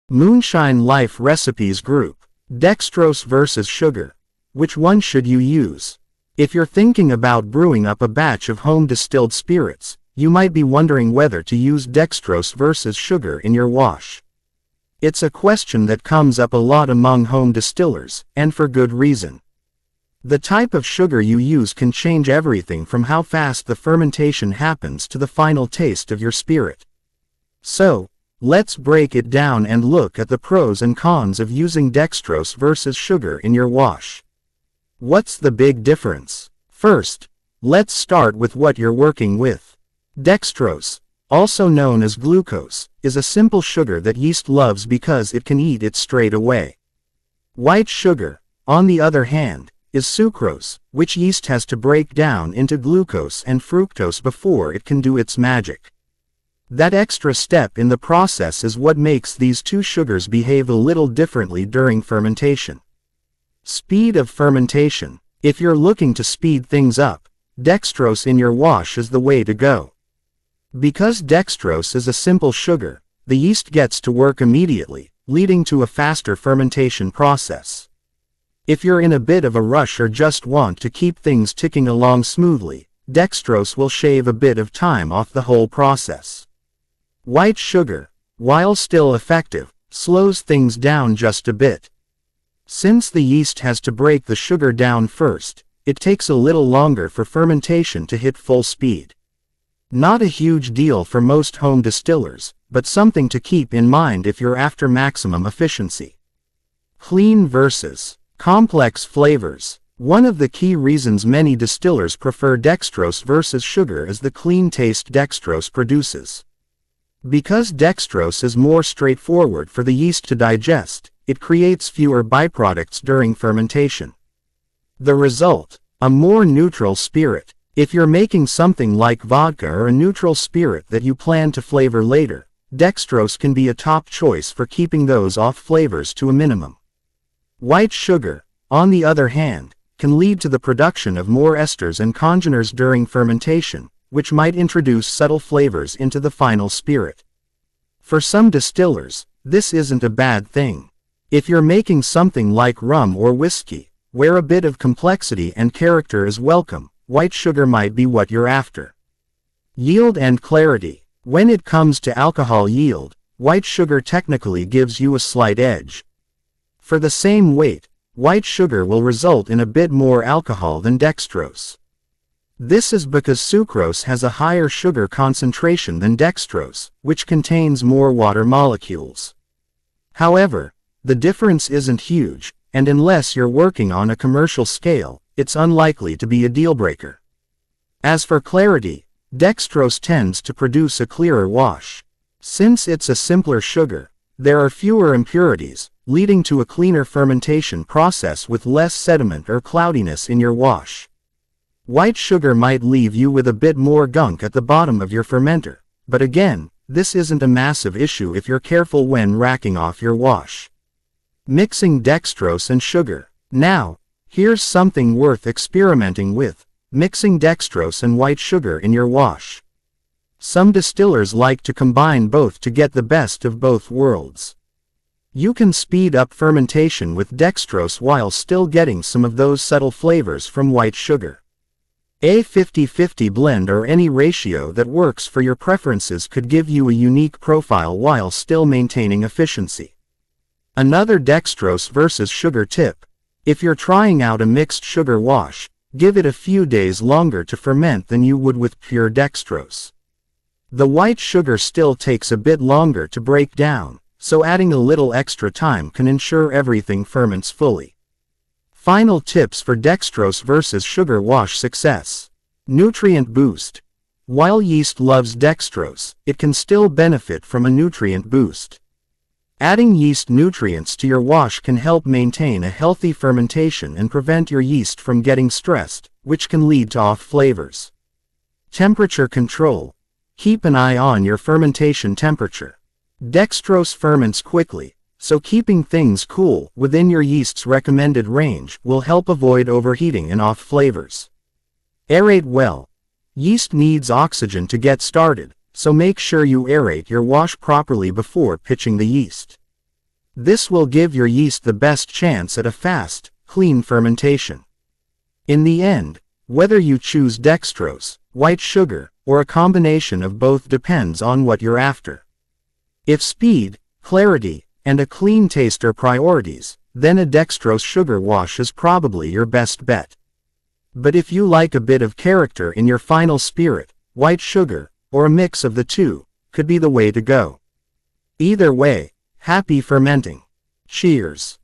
Moonshine Life Recipes Group. Dextrose versus sugar. Which one should you use? If you're thinking about brewing up a batch of home distilled spirits, you might be wondering whether to use dextrose versus sugar in your wash. It's a question that comes up a lot among home distillers, and for good reason. The type of sugar you use can change everything from how fast the fermentation happens to the final taste of your spirit. So, let's break it down and look at the pros and cons of using dextrose versus sugar in your wash. What's the big difference? First, let's start with what you're working with. Dextrose, also known as glucose, is a simple sugar that yeast loves because it can eat it straight away. White sugar, on the other hand, is sucrose, which yeast has to break down into glucose and fructose before it can do its magic. That extra step in the process is what makes these two sugars behave a little differently during fermentation. Speed of fermentation. If you're looking to speed things up, dextrose in your wash is the way to go. Because dextrose is a simple sugar, the yeast gets to work immediately, leading to a faster fermentation process. If you're in a bit of a rush or just want to keep things ticking along smoothly, dextrose will shave a bit of time off the whole process. White sugar, while still effective, slows things down just a bit. Since the yeast has to break the sugar down first, it takes a little longer for fermentation to hit full speed. Not a huge deal for most home distillers, but something to keep in mind if you're after maximum efficiency. Clean versus complex flavors. One of the key reasons many distillers prefer dextrose versus sugar is the clean taste dextrose produces. Because dextrose is more straightforward for the yeast to digest, it creates fewer byproducts during fermentation. The result, a more neutral spirit. If you're making something like vodka or a neutral spirit that you plan to flavor later, dextrose can be a top choice for keeping those off flavors to a minimum. White sugar, on the other hand, can lead to the production of more esters and congeners during fermentation, which might introduce subtle flavors into the final spirit. For some distillers, this isn't a bad thing. If you're making something like rum or whiskey, where a bit of complexity and character is welcome, white sugar might be what you're after. Yield and clarity. When it comes to alcohol yield, white sugar technically gives you a slight edge. For the same weight, white sugar will result in a bit more alcohol than dextrose. This is because sucrose has a higher sugar concentration than dextrose, which contains more water molecules. However, the difference isn't huge, and unless you're working on a commercial scale, it's unlikely to be a deal-breaker. As for clarity, dextrose tends to produce a clearer wash. Since it's a simpler sugar, there are fewer impurities, leading to a cleaner fermentation process with less sediment or cloudiness in your wash. White sugar might leave you with a bit more gunk at the bottom of your fermenter, but again, this isn't a massive issue if you're careful when racking off your wash. Mixing dextrose and sugar. Now, here's something worth experimenting with: mixing dextrose and white sugar in your wash. Some distillers like to combine both to get the best of both worlds. You can speed up fermentation with dextrose while still getting some of those subtle flavors from white sugar. A 50-50 blend or any ratio that works for your preferences could give you a unique profile while still maintaining efficiency. Another dextrose versus sugar tip: if you're trying out a mixed sugar wash, give it a few days longer to ferment than you would with pure dextrose. The white sugar still takes a bit longer to break down, so adding a little extra time can ensure everything ferments fully. Final tips for dextrose versus sugar wash success. Nutrient boost. While yeast loves dextrose, it can still benefit from a nutrient boost. Adding yeast nutrients to your wash can help maintain a healthy fermentation and prevent your yeast from getting stressed, which can lead to off flavors. Temperature control. Keep an eye on your fermentation temperature. Dextrose ferments quickly, so keeping things cool within your yeast's recommended range will help avoid overheating and off flavors. Aerate well. Yeast needs oxygen to get started, so make sure you aerate your wash properly before pitching the yeast. This will give your yeast the best chance at a fast, clean fermentation. In the end, whether you choose dextrose, white sugar, or a combination of both depends on what you're after. If speed, clarity, and a clean taste are priorities, then a dextrose sugar wash is probably your best bet. But if you like a bit of character in your final spirit, white sugar, or a mix of the two, could be the way to go. Either way, happy fermenting. Cheers.